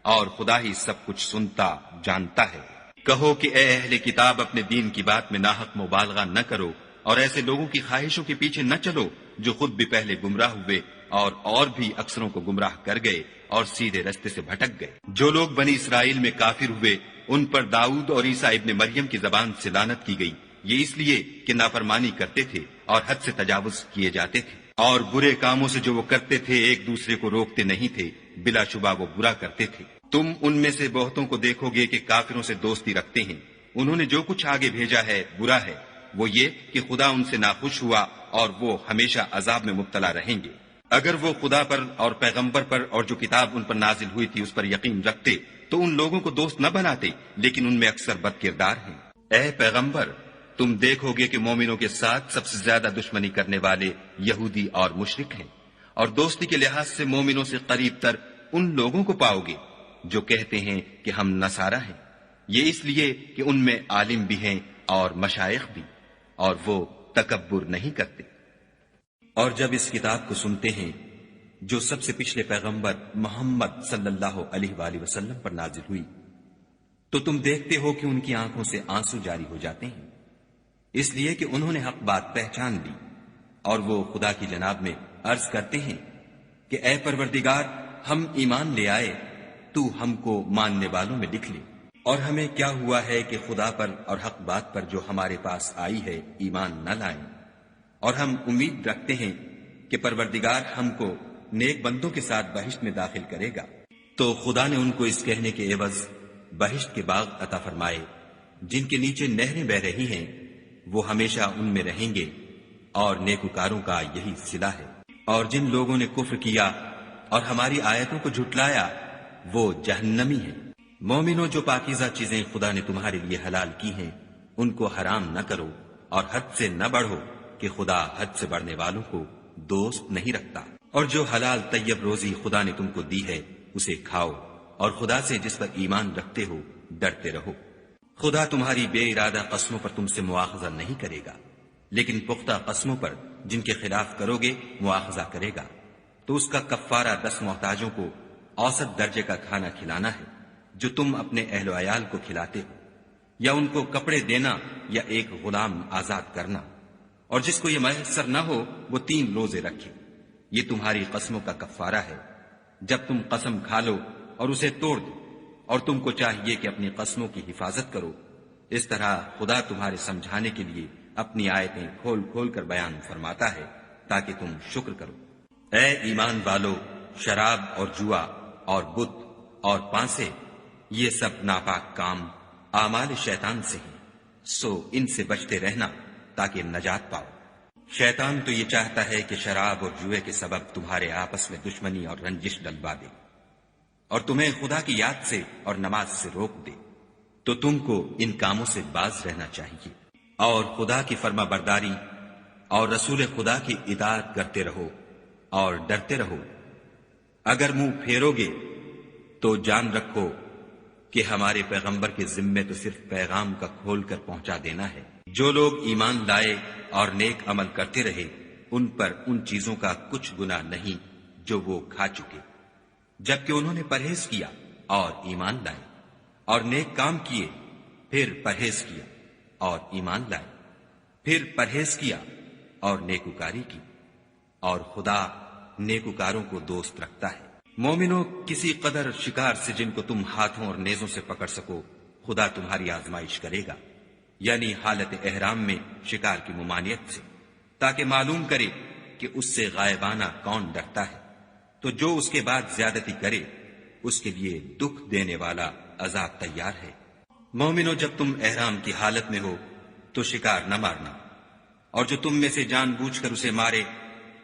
اور خدا ہی سب کچھ سنتا جانتا ہے۔ کہو کہ اے اہل کتاب، اپنے دین کی بات میں ناحق مبالغہ نہ کرو، اور ایسے لوگوں کی خواہشوں کے پیچھے نہ چلو جو خود بھی پہلے گمراہ ہوئے اور بھی اکثروں کو گمراہ کر گئے اور سیدھے رستے سے بھٹک گئے۔ جو لوگ بنی اسرائیل میں کافر ہوئے ان پر داؤد اور عیسیٰ ابن مریم کی زبان سے لعنت کی گئی، یہ اس لیے کہ نافرمانی کرتے تھے اور حد سے تجاوز کیے جاتے تھے، اور برے کاموں سے جو وہ کرتے تھے ایک دوسرے کو روکتے نہیں تھے، بلا شبہ وہ برا کرتے تھے۔ تم ان میں سے بہتوں کو دیکھو گے کہ کافروں سے دوستی رکھتے ہیں، انہوں نے جو کچھ آگے بھیجا ہے برا ہے، وہ یہ کہ خدا ان سے ناخوش ہوا اور وہ ہمیشہ عذاب میں مبتلا رہیں گے۔ اگر وہ خدا پر اور پیغمبر پر اور جو کتاب ان پر نازل ہوئی تھی اس پر یقین رکھتے تو ان لوگوں کو دوست نہ بناتے، لیکن ان میں اکثر بد کردار ہیں۔ اے پیغمبر، تم دیکھو گے کہ مومنوں کے ساتھ سب سے زیادہ دشمنی کرنے والے یہودی اور مشرک ہیں، اور دوستی کے لحاظ سے مومنوں سے قریب تر ان لوگوں کو پاؤ گے جو کہتے ہیں کہ ہم نصارہ ہیں، یہ اس لیے کہ ان میں عالم بھی ہیں اور مشائخ بھی، اور وہ تکبر نہیں کرتے۔ اور جب اس کتاب کو سنتے ہیں جو سب سے پچھلے پیغمبر محمد صلی اللہ علیہ وآلہ وسلم پر نازل ہوئی، تو تم دیکھتے ہو کہ ان کی آنکھوں سے آنسو جاری ہو جاتے ہیں، اس لیے کہ انہوں نے حق بات پہچان لی، اور وہ خدا کی جناب میں عرض کرتے ہیں کہ اے پروردگار، ہم ایمان لے آئے، تو ہم کو ماننے والوں میں لکھ لے۔ اور ہمیں کیا ہوا ہے کہ خدا پر اور حق بات پر جو ہمارے پاس آئی ہے ایمان نہ لائیں، اور ہم امید رکھتے ہیں کہ پروردگار ہم کو نیک بندوں کے ساتھ بہشت میں داخل کرے گا۔ تو خدا نے ان کو اس کہنے کے عوض بہشت کے باغ عطا فرمائے جن کے نیچے نہریں بہ رہی ہیں، وہ ہمیشہ ان میں رہیں گے، اور نیکوکاروں کا یہی صلہ ہے۔ اور جن لوگوں نے کفر کیا اور ہماری آیتوں کو جھٹلایا وہ جہنمی ہیں۔ مومنوں، جو پاکیزہ چیزیں خدا نے تمہارے لیے حلال کی ہیں ان کو حرام نہ کرو، اور حد سے نہ بڑھو کہ خدا حد سے بڑھنے والوں کو دوست نہیں رکھتا۔ اور جو حلال طیب روزی خدا نے تم کو دی ہے اسے کھاؤ، اور خدا سے جس پر ایمان رکھتے ہو ڈرتے رہو۔ خدا تمہاری بے ارادہ قسموں پر تم سے مواخذہ نہیں کرے گا، لیکن پختہ قسموں پر جن کے خلاف کرو گے مواخذہ کرے گا، تو اس کا کفارہ 10 محتاجوں کو اوسط درجے کا کھانا کھلانا ہے جو تم اپنے اہل و عیال کو کھلاتے ہو، یا ان کو کپڑے دینا یا ایک غلام آزاد کرنا، اور جس کو یہ میسر نہ ہو وہ 3 روزے رکھے۔ یہ تمہاری قسموں کا کفارہ ہے جب تم قسم کھا لو اور اسے توڑ دو، اور تم کو چاہیے کہ اپنی قسموں کی حفاظت کرو۔ اس طرح خدا تمہارے سمجھانے کے لیے اپنی آیتیں کھول کھول کر بیان فرماتا ہے تاکہ تم شکر کرو۔ اے ایمان والو، شراب اور جوا اور بت اور پانسے، یہ سب ناپاک کام اعمال شیطان سے ہیں، سو ان سے بچتے رہنا تاکہ نجات پاؤ۔ شیطان تو یہ چاہتا ہے کہ شراب اور جوئے کے سبب تمہارے آپس میں دشمنی اور رنجش ڈلوا دے، اور تمہیں خدا کی یاد سے اور نماز سے روک دے، تو تم کو ان کاموں سے باز رہنا چاہیے، اور خدا کی فرما برداری اور رسول خدا کی اطاعت کرتے رہو اور ڈرتے رہو۔ اگر منہ پھیرو گے تو جان رکھو کہ ہمارے پیغمبر کے ذمے تو صرف پیغام کا کھول کر پہنچا دینا ہے۔ جو لوگ ایمان لائے اور نیک عمل کرتے رہے ان پر ان چیزوں کا کچھ گناہ نہیں جو وہ کھا چکے، جبکہ انہوں نے پرہیز کیا اور ایمان لائے، اور نیک کام کیے، پھر پرہیز کیا اور ایمان لائے، پھر پرہیز کیا اور نیکوکاری کی، اور خدا نیکوکاروں کو دوست رکھتا ہے۔ مومنوں، کسی قدر شکار سے جن کو تم ہاتھوں اور نیزوں سے پکڑ سکو خدا تمہاری آزمائش کرے گا، یعنی حالت احرام میں شکار کی ممانعت سے، تاکہ معلوم کرے کہ اس سے غائبانہ کون ڈرتا ہے، تو جو اس کے بعد زیادتی کرے اس کے لیے دکھ دینے والا عذاب تیار ہے۔ مومنوں، جب تم احرام کی حالت میں ہو تو شکار نہ مارنا، اور جو تم میں سے جان بوجھ کر اسے مارے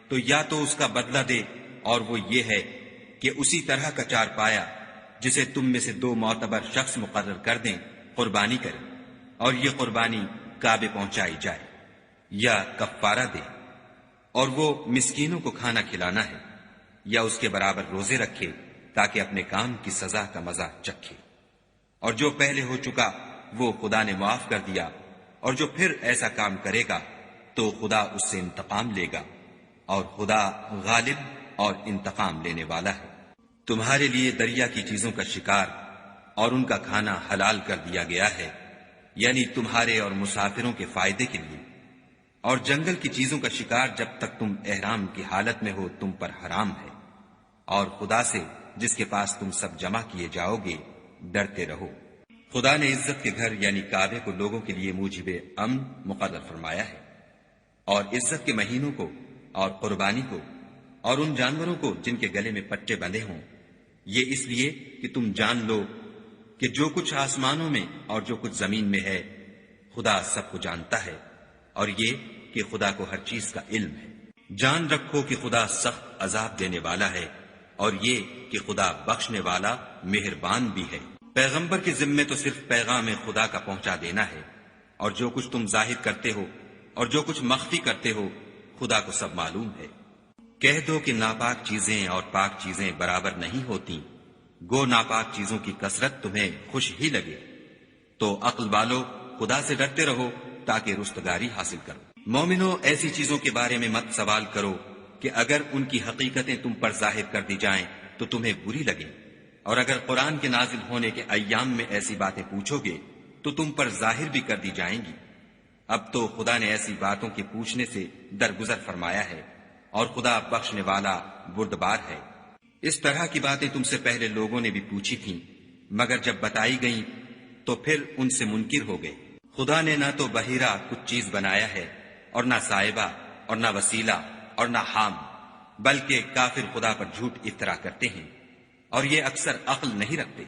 تو یا تو اس کا بدلہ دے، اور وہ یہ ہے کہ اسی طرح کا چار پایا جسے تم میں سے 2 معتبر شخص مقرر کر دیں قربانی کرے، اور یہ قربانی کعبے پہنچائی جائے، یا کفارہ دے، اور وہ مسکینوں کو کھانا کھلانا ہے، یا اس کے برابر روزے رکھے تاکہ اپنے کام کی سزا کا مزہ چکھے۔ اور جو پہلے ہو چکا وہ خدا نے معاف کر دیا، اور جو پھر ایسا کام کرے گا تو خدا اس سے انتقام لے گا، اور خدا غالب اور انتقام لینے والا ہے۔ تمہارے لیے دریا کی چیزوں کا شکار اور ان کا کھانا حلال کر دیا گیا ہے، یعنی تمہارے اور مسافروں کے فائدے کے لیے، اور جنگل کی چیزوں کا شکار جب تک تم احرام کی حالت میں ہو تم پر حرام ہے، اور خدا سے جس کے پاس تم سب جمع کیے جاؤ گے ڈرتے رہو۔ خدا نے عزت کے گھر یعنی کعبے کو لوگوں کے لیے موجب امن مقرر فرمایا ہے، اور عزت کے مہینوں کو اور قربانی کو اور ان جانوروں کو جن کے گلے میں پٹے بندھے ہوں، یہ اس لیے کہ تم جان لو کہ جو کچھ آسمانوں میں اور جو کچھ زمین میں ہے خدا سب کو جانتا ہے، اور یہ کہ خدا کو ہر چیز کا علم ہے۔ جان رکھو کہ خدا سخت عذاب دینے والا ہے، اور یہ کہ خدا بخشنے والا مہربان بھی ہے۔ پیغمبر کے ذمے تو صرف پیغام خدا کا پہنچا دینا ہے، اور جو کچھ تم ظاہر کرتے ہو اور جو کچھ مخفی کرتے ہو خدا کو سب معلوم ہے۔ کہہ دو کہ ناپاک چیزیں اور پاک چیزیں برابر نہیں ہوتی، گو ناپاک چیزوں کی کثرت تمہیں خوش ہی لگے، تو عقل والو خدا سے ڈرتے رہو تاکہ رستگاری حاصل کرو۔ مومنو، ایسی چیزوں کے بارے میں مت سوال کرو کہ اگر ان کی حقیقتیں تم پر ظاہر کر دی جائیں تو تمہیں بری لگیں، اور اگر قرآن کے نازل ہونے کے ایام میں ایسی باتیں پوچھو گے تو تم پر ظاہر بھی کر دی جائیں گی۔ اب تو خدا نے ایسی باتوں کے پوچھنے سے درگزر فرمایا ہے، اور خدا بخشنے والا بردبار ہے۔ اس طرح کی باتیں تم سے پہلے لوگوں نے بھی پوچھی تھیں، مگر جب بتائی گئیں تو پھر ان سے منکر ہو گئے۔ خدا نے نہ تو بحیرہ کچھ چیز بنایا ہے، اور نہ صائبہ، اور نہ وسیلہ، اور نہ حام، بلکہ کافر خدا پر جھوٹ افطرا کرتے ہیں، اور یہ اکثر عقل نہیں رکھتے۔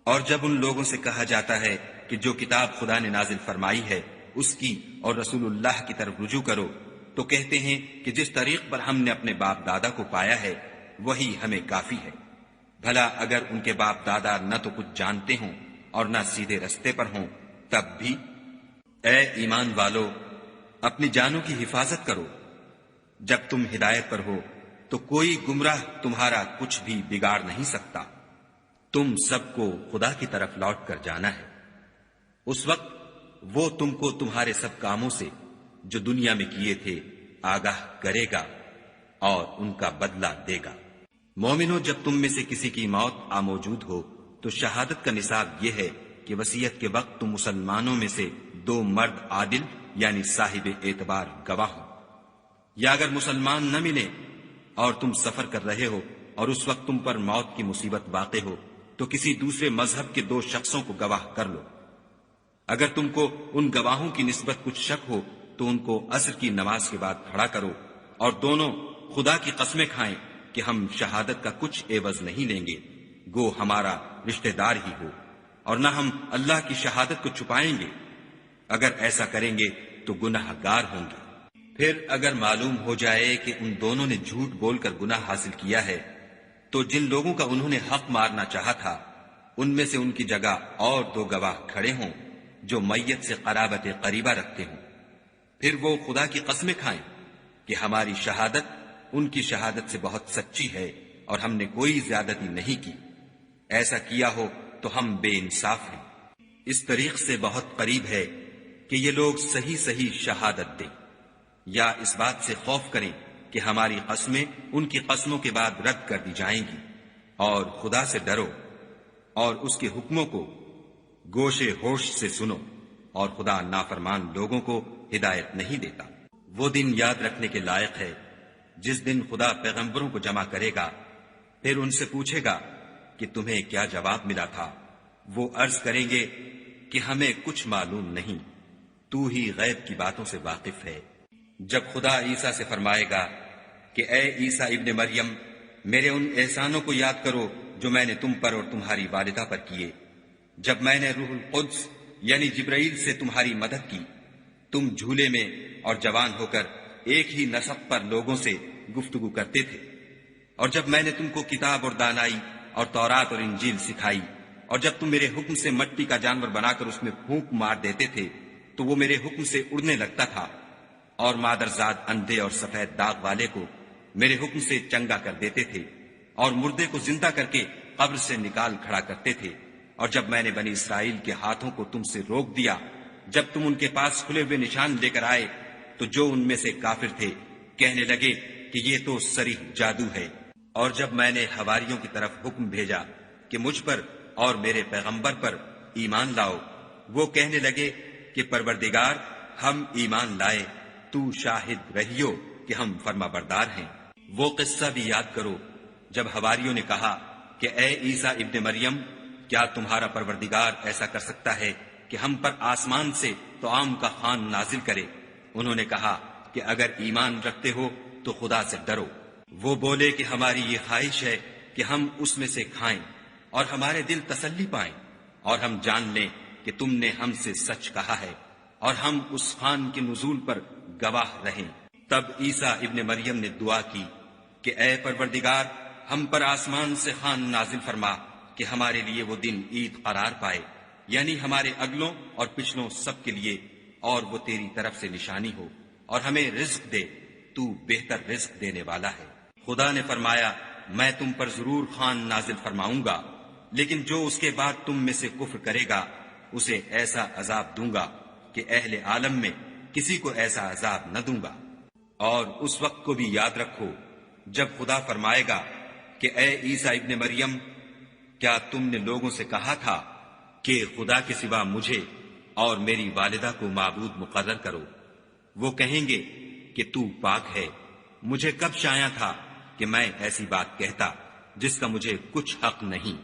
اور جب ان لوگوں سے کہا جاتا ہے کہ جو کتاب خدا نے نازل فرمائی ہے اس کی اور رسول اللہ کی طرف رجوع کرو، تو کہتے ہیں کہ جس طریق پر ہم نے اپنے باپ دادا کو پایا ہے وہی ہمیں کافی ہے۔ بھلا اگر ان کے باپ دادا نہ تو کچھ جانتے ہوں اور نہ سیدھے رستے پر ہوں تب بھی؟ اے ایمان والو، اپنی جانوں کی حفاظت کرو۔ جب تم ہدایت پر ہو تو کوئی گمراہ تمہارا کچھ بھی بگاڑ نہیں سکتا۔ تم سب کو خدا کی طرف لوٹ کر جانا ہے، اس وقت وہ تم کو تمہارے سب کاموں سے جو دنیا میں کیے تھے آگاہ کرے گا اور ان کا بدلہ دے گا۔ مومنو، جب تم میں سے کسی کی موت آ موجود ہو تو شہادت کا نصاب یہ ہے کہ وصیت کے وقت تم مسلمانوں میں سے 2 مرد عادل یعنی صاحب اعتبار گواہ ہو، یا اگر مسلمان نہ ملے اور تم سفر کر رہے ہو اور اس وقت تم پر موت کی مصیبت واقع ہو تو کسی دوسرے مذہب کے 2 شخصوں کو گواہ کر لو۔ اگر تم کو ان گواہوں کی نسبت کچھ شک ہو تو ان کو عصر کی نماز کے بعد کھڑا کرو، اور دونوں خدا کی قسمیں کھائیں کہ ہم شہادت کا کچھ عوض نہیں لیں گے، گو ہمارا رشتہ دار ہی ہو، اور نہ ہم اللہ کی شہادت کو چھپائیں گے، اگر ایسا کریں گے تو گناہ گار ہوں گے۔ پھر اگر معلوم ہو جائے کہ ان دونوں نے جھوٹ بول کر گناہ حاصل کیا ہے تو جن لوگوں کا انہوں نے حق مارنا چاہا تھا ان میں سے ان کی جگہ اور 2 گواہ کھڑے ہوں جو میت سے قرابت قریبہ رکھتے ہوں، پھر وہ خدا کی قسمیں کھائیں کہ ہماری شہادت ان کی شہادت سے بہت سچی ہے اور ہم نے کوئی زیادتی نہیں کی. ایسا کیا ہو تو ہم بے انصاف ہیں. اس طریق سے بہت قریب ہے کہ یہ لوگ صحیح صحیح شہادت دیں، یا اس بات سے خوف کریں کہ ہماری قسمیں ان کی قسموں کے بعد رد کر دی جائیں گی. اور خدا سے ڈرو اور اس کے حکموں کو گوشے ہوش سے سنو، اور خدا نافرمان لوگوں کو ہدایت نہیں دیتا. وہ دن یاد رکھنے کے لائق ہے جس دن خدا پیغمبروں کو جمع کرے گا، پھر ان سے پوچھے گا کہ تمہیں کیا جواب ملا تھا. وہ عرض کریں گے کہ ہمیں کچھ معلوم نہیں، تو ہی غیب کی باتوں سے واقف ہے. جب خدا عیسیٰ سے فرمائے گا کہ اے عیسیٰ ابن مریم، میرے ان احسانوں کو یاد کرو جو میں نے تم پر اور تمہاری والدہ پر کیے، جب میں نے روح القدس یعنی جبرائیل سے تمہاری مدد کی، تم جھولے میں اور جوان ہو کر ایک ہی نسق پر لوگوں سے گفتگو کرتے تھے، اور جب میں نے تم کو کتاب اور دانائی اور تورات اور انجیل سکھائی، اور جب تم میرے حکم سے مٹی کا جانور بنا کر اس میں پھونک مار دیتے تھے تو وہ میرے حکم سے اڑنے لگتا تھا، اور مادرزاد اندھے اور سفید داغ والے کو میرے حکم سے چنگا کر دیتے تھے، اور مردے کو زندہ کر کے قبر سے نکال کھڑا کرتے تھے. اور جب میں نے بنی اسرائیل کے ہاتھوں کو تم سے روک دیا جب تم ان کے پاس کھلے ہوئے نشان لے کر آئے، تو جو ان میں سے کافر تھے کہنے لگے کہ یہ تو صریح جادو ہے. اور جب میں نے حواریوں کی طرف حکم بھیجا کہ مجھ پر اور میرے پیغمبر پر ایمان لاؤ، وہ کہنے لگے کہ پروردگار ہم ایمان لائے، تو شاہد رہیو کہ ہم فرما بردار ہیں. وہ قصہ بھی یاد کرو جب حواریوں نے کہا کہ اے عیسیٰ ابن مریم، کیا تمہارا پروردگار ایسا کر سکتا ہے کہ ہم پر آسمان سے طعام کا خوان نازل کرے؟ انہوں نے کہا کہ اگر ایمان رکھتے ہو تو خدا سے ڈرو. وہ بولے کہ ہماری یہ خواہش ہے کہ ہم اس میں سے کھائیں اور ہمارے دل تسلی پائیں، اور ہم جان لیں کہ تم نے ہم سے سچ کہا ہے، اور ہم اس خوان کے نزول پر گواہ رہیں. تب عیسیٰ ابن مریم نے دعا کی کہ اے پروردگار، ہم پر آسمان سے خوان نازل فرما کہ ہمارے لیے وہ دن عید قرار پائے، یعنی ہمارے اگلوں اور پچھلوں سب کے لیے، اور وہ تیری طرف سے نشانی ہو، اور ہمیں رزق دے، تو بہتر رزق دینے والا ہے. خدا نے فرمایا میں تم پر ضرور خوان نازل فرماؤں گا، لیکن جو اس کے بعد تم میں سے کفر کرے گا اسے ایسا عذاب دوں گا کہ اہل عالم میں کسی کو ایسا عذاب نہ دوں گا. اور اس وقت کو بھی یاد رکھو جب خدا فرمائے گا کہ اے عیسیٰ ابن مریم، کیا تم نے لوگوں سے کہا تھا کہ خدا کے سوا مجھے اور میری والدہ کو معبود مقرر کرو؟ وہ کہیں گے کہ تو پاک ہے، مجھے کب شایع تھا کہ میں ایسی بات کہتا جس کا مجھے کچھ حق نہیں.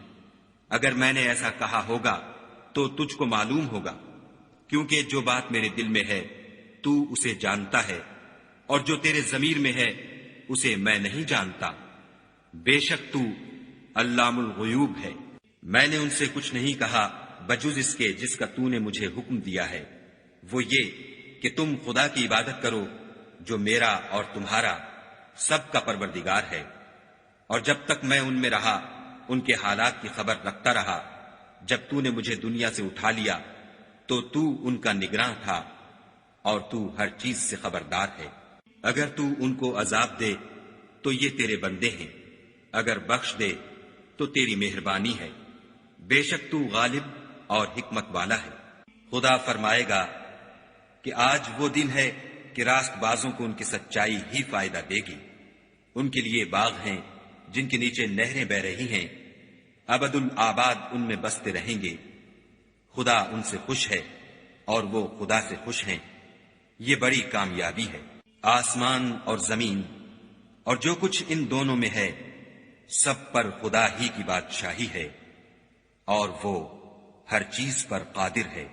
اگر میں نے ایسا کہا ہوگا تو تجھ کو معلوم ہوگا، کیونکہ جو بات میرے دل میں ہے تو اسے جانتا ہے، اور جو تیرے ضمیر میں ہے اسے میں نہیں جانتا. بے شک تو علام الغیوب ہے. میں نے ان سے کچھ نہیں کہا بجز اس کے جس کا تو نے مجھے حکم دیا ہے، وہ یہ کہ تم خدا کی عبادت کرو جو میرا اور تمہارا سب کا پروردگار ہے. اور جب تک میں ان میں رہا ان کے حالات کی خبر رکھتا رہا. جب تو نے مجھے دنیا سے اٹھا لیا تو تو ان کا نگراں تھا، اور تو ہر چیز سے خبردار ہے. اگر تو ان کو عذاب دے تو یہ تیرے بندے ہیں، اگر بخش دے تو تیری مہربانی ہے. بے شک تو غالب اور حکمت والا ہے. خدا فرمائے گا کہ آج وہ دن ہے کہ راست بازوں کو ان کی سچائی ہی فائدہ دے گی. ان کے لیے باغ ہیں جن کے نیچے نہریں بہ رہی ہیں، ابد الآباد ان میں بستے رہیں گے. خدا ان سے خوش ہے اور وہ خدا سے خوش ہیں. یہ بڑی کامیابی ہے. آسمان اور زمین اور جو کچھ ان دونوں میں ہے سب پر خدا ہی کی بادشاہی ہے، اور وہ ہر چیز پر قادر ہے.